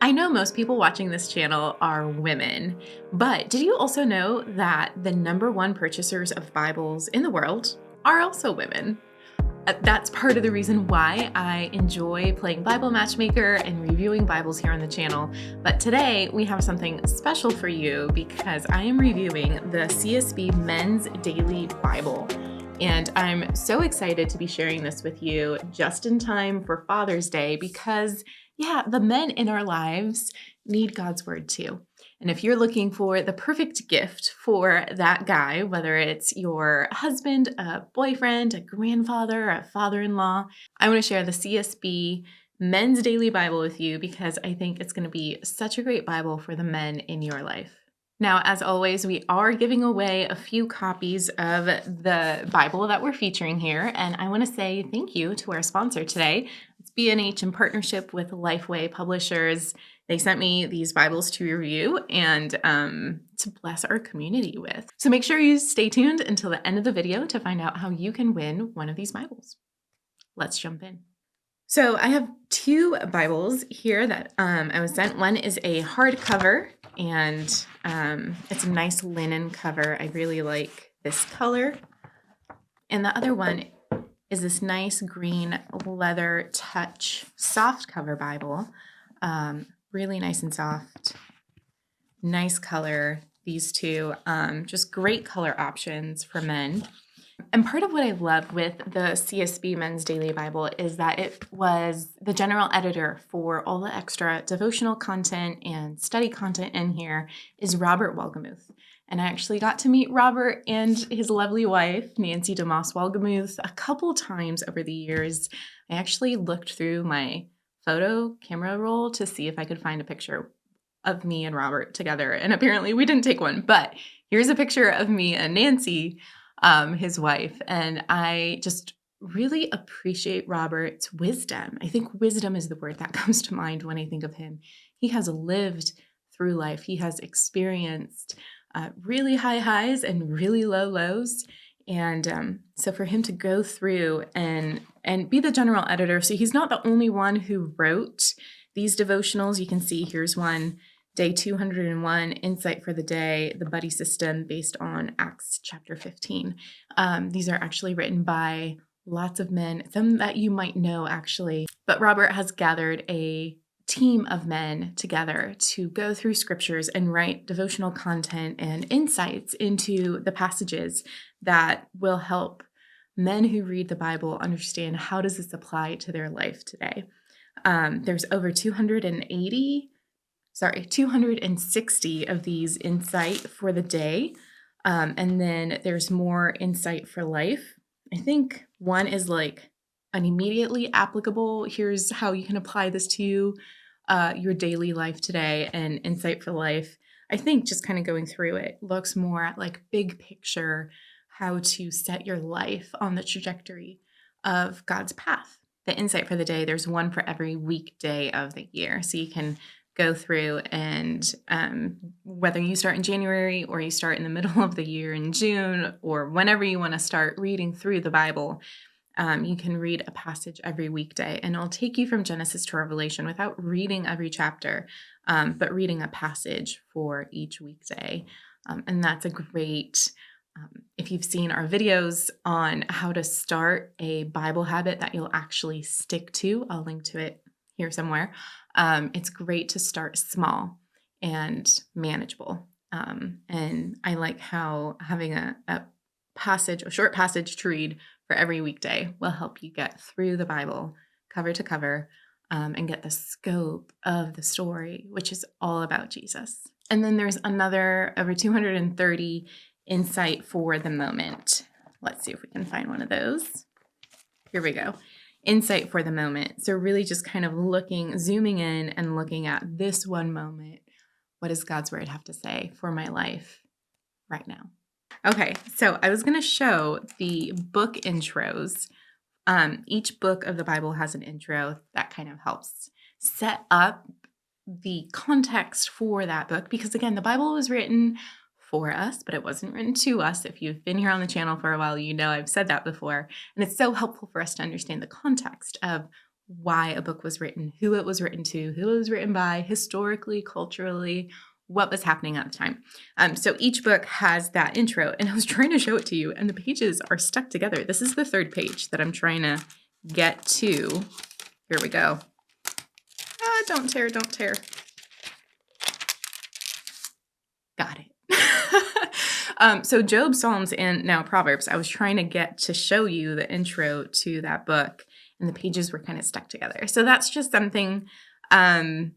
I know most people watching this channel are women, but did you also know that the number one purchasers of Bibles in the world are also women? That's part of the reason why I enjoy playing Bible Matchmaker and reviewing Bibles here on the channel. But today we have something special for you because I am reviewing the CSB Men's Daily Bible. And I'm so excited to be sharing this with you just in time for Father's Day because, the men in our lives need God's word too. And if you're looking for the perfect gift for that guy, whether it's your husband, a boyfriend, a grandfather, a father-in-law, I want to share the CSB Men's Daily Bible with you because I think it's going to be such a great Bible for the men in your life. Now, as always, we are giving away a few copies of the Bible that we're featuring here, and I want to say thank you to our sponsor today. It's B&H in partnership with Lifeway Publishers. They sent me these Bibles to review and to bless our community with. So make sure you stay tuned until the end of the video to find out how you can win one of these Bibles. Let's jump in. So I have two Bibles here that I was sent. One is a hardcover, and it's a nice linen cover. I really like this color. And the other one is this nice green leather touch soft cover Bible. Really nice and soft. Nice color, these two. Just great color options for men. And part of what I love with the CSB Men's Daily Bible is that it was the general editor for all the extra devotional content and study content in here is Robert Wolgemuth. And I actually got to meet Robert and his lovely wife, Nancy DeMoss Wolgemuth, a couple times over the years. I actually looked through my photo camera roll to see if I could find a picture of me and Robert together. And apparently we didn't take one, but here's a picture of me and Nancy, his wife. And I just really appreciate Robert's wisdom. I think wisdom is the word that comes to mind when I think of him. He has lived through life. He has experienced really high highs and really low lows. And so for him to go through and be the general editor, so he's not the only one who wrote these devotionals. You can see here's one, Day 201, Insight for the Day, the Buddy System based on Acts chapter 15. These are actually written by lots of men, some that you might know actually. But Robert has gathered a team of men together to go through scriptures and write devotional content and insights into the passages that will help men who read the Bible understand how does this apply to their life today. There's over 260 of these insight for the day. And then there's more insight for life. I think one is like an immediately applicable, here's how you can apply this to your daily life today, and insight for life. I think just kind of going through it looks more at like big picture, how to set your life on the trajectory of God's path. The insight for the day, there's one for every weekday of the year. So you can go through and whether you start in January or you start in the middle of the year in June or whenever you want to start reading through the Bible, you can read a passage every weekday, and it'll take you from Genesis to Revelation without reading every chapter, but reading a passage for each weekday. And that's a great, if you've seen our videos on how to start a Bible habit that you'll actually stick to, I'll link to it here somewhere. It's great to start small and manageable. And I like how having a short passage to read for every weekday will help you get through the Bible cover to cover and get the scope of the story, which is all about Jesus. And then there's another over 230 insight for the moment. Let's see if we can find one of those. Here we go. Insight for the moment. So really just kind of zooming in and looking at this one moment. What does God's word have to say for my life right now? Okay, so I was going to show the book intros. Each book of the Bible has an intro that kind of helps set up the context for that book. Because again, the Bible was written for us, but it wasn't written to us. If you've been here on the channel for a while, you know I've said that before. And it's so helpful for us to understand the context of why a book was written, who it was written to, who it was written by, historically, culturally, what was happening at the time. So each book has that intro, and I was trying to show it to you, and the pages are stuck together. This is the third page that I'm trying to get to. Here we go. Don't tear, don't tear. Got it. So Job, Psalms, and now Proverbs, I was trying to get to show you the intro to that book, and the pages were kind of stuck together. So that's just something that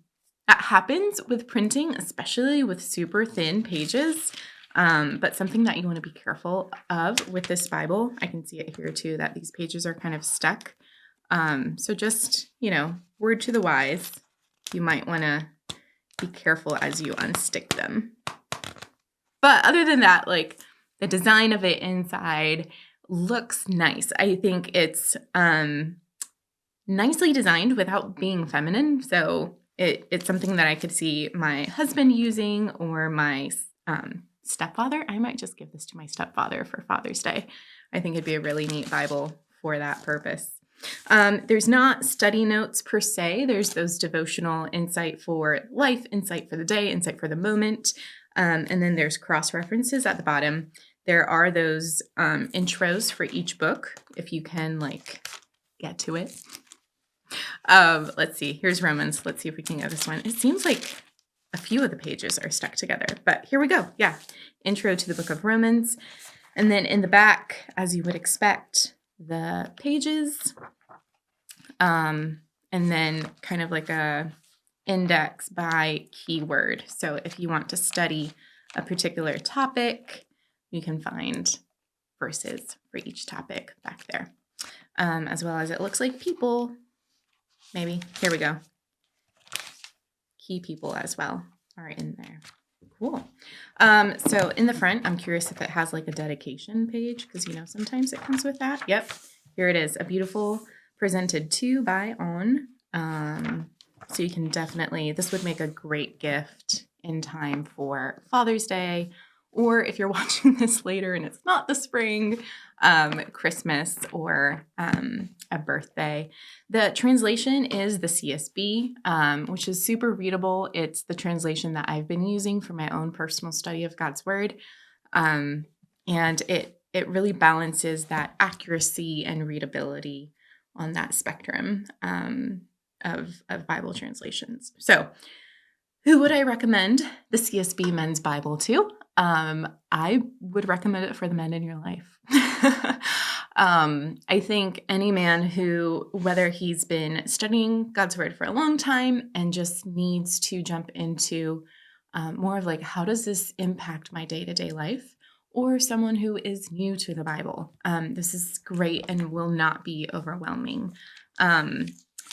happens with printing, especially with super thin pages, but something that you want to be careful of with this Bible. I can see it here too, that these pages are kind of stuck. So just, word to the wise, you might want to be careful as you unstick them. But other than that, like the design of it inside looks nice. I think it's nicely designed without being feminine. So it's something that I could see my husband using, or my stepfather. I might just give this to my stepfather for Father's Day. I think it'd be a really neat Bible for that purpose. There's not study notes per se. There's those devotional insight for life, insight for the day, insight for the moment. And then there's cross-references at the bottom. There are those intros for each book, if you can get to it. Let's see. Here's Romans. Let's see if we can get this one. It seems like a few of the pages are stuck together, but here we go. Yeah. Intro to the book of Romans. And then in the back, as you would expect, the pages, and then kind of like a index by keyword. So if you want to study a particular topic, you can find verses for each topic back there, as well as it looks like people. Maybe. Here we go. Key people as well are in there. Cool. So in the front, I'm curious if it has like a dedication page, because sometimes it comes with that. Yep. Here it is. A beautiful presented to by on. So you can definitely, this would make a great gift in time for Father's Day, or if you're watching this later and it's not the spring, Christmas, or a birthday. The translation is the CSB, which is super readable. It's the translation that I've been using for my own personal study of God's Word. And it really balances that accuracy and readability on that spectrum of Bible translations. So who would I recommend the CSB Men's Bible to? I would recommend it for the men in your life. I think any man who, whether he's been studying God's Word for a long time and just needs to jump into more of like, how does this impact my day-to-day life? Or someone who is new to the Bible. This is great and will not be overwhelming.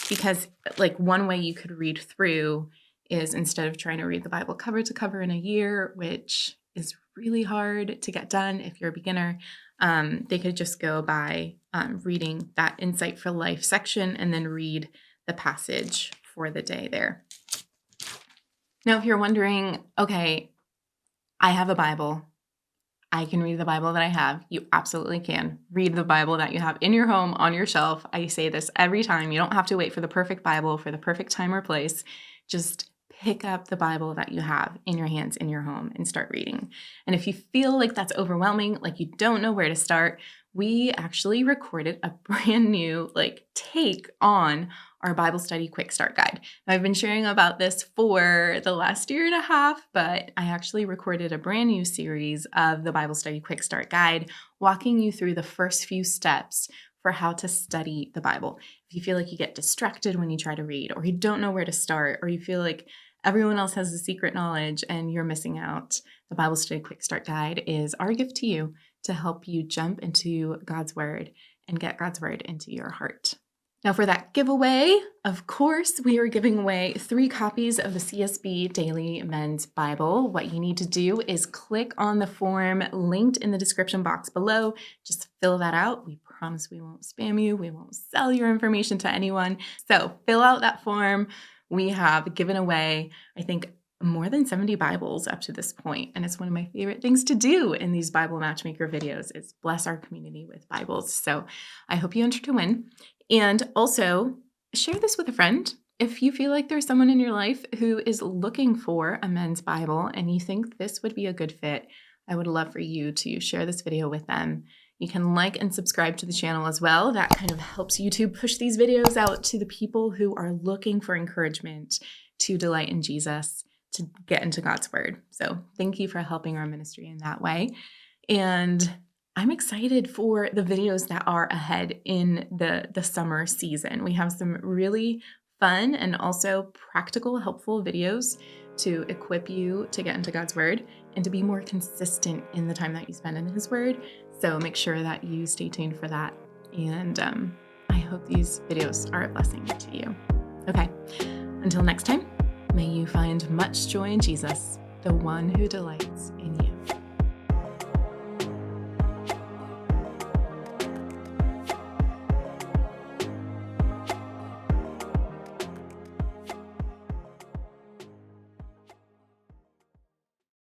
Because one way you could read through is, instead of trying to read the Bible cover to cover in a year, which is really hard to get done if you're a beginner, they could just go by reading that Insight for Life section and then read the passage for the day there. Now, if you're wondering, okay, I have a Bible. I can read the Bible that I have. You absolutely can. Read the Bible that you have in your home, on your shelf. I say this every time. You don't have to wait for the perfect Bible, for the perfect time or place. Just pick up the Bible that you have in your hands, in your home, and start reading. And if you feel like that's overwhelming, like you don't know where to start, we actually recorded a brand new take on our Bible study quick start guide. Now, I've been sharing about this for the last year and a half, but I actually recorded a brand new series of the Bible study quick start guide, walking you through the first few steps for how to study the Bible. If you feel like you get distracted when you try to read, or you don't know where to start, or you feel like everyone else has the secret knowledge and you're missing out, the Bible Study Quick Start Guide is our gift to you to help you jump into God's Word and get God's Word into your heart. Now, for that giveaway, of course, we are giving away 3 copies of the CSB Daily Men's Bible. What you need to do is click on the form linked in the description box below. Just fill that out. We promise we won't spam you. We won't sell your information to anyone. So fill out that form. We have given away, I think, more than 70 Bibles up to this point. And it's one of my favorite things to do in these Bible Matchmaker videos is bless our community with Bibles. So I hope you enter to win. And also Share this with a friend. If you feel like there's someone in your life who is looking for a men's Bible and you think this would be a good fit, I would love for you to share this video with them. You can like and subscribe to the channel as well. That kind of helps YouTube push these videos out to the people who are looking for encouragement to delight in Jesus, to get into God's word. So thank you for helping our ministry in that way. And I'm excited for the videos that are ahead in the summer season. We have some really fun and also practical, helpful videos to equip you to get into God's word and to be more consistent in the time that you spend in his word. So make sure that you stay tuned for that. And I hope these videos are a blessing to you. Okay, until next time, may you find much joy in Jesus, the one who delights in you.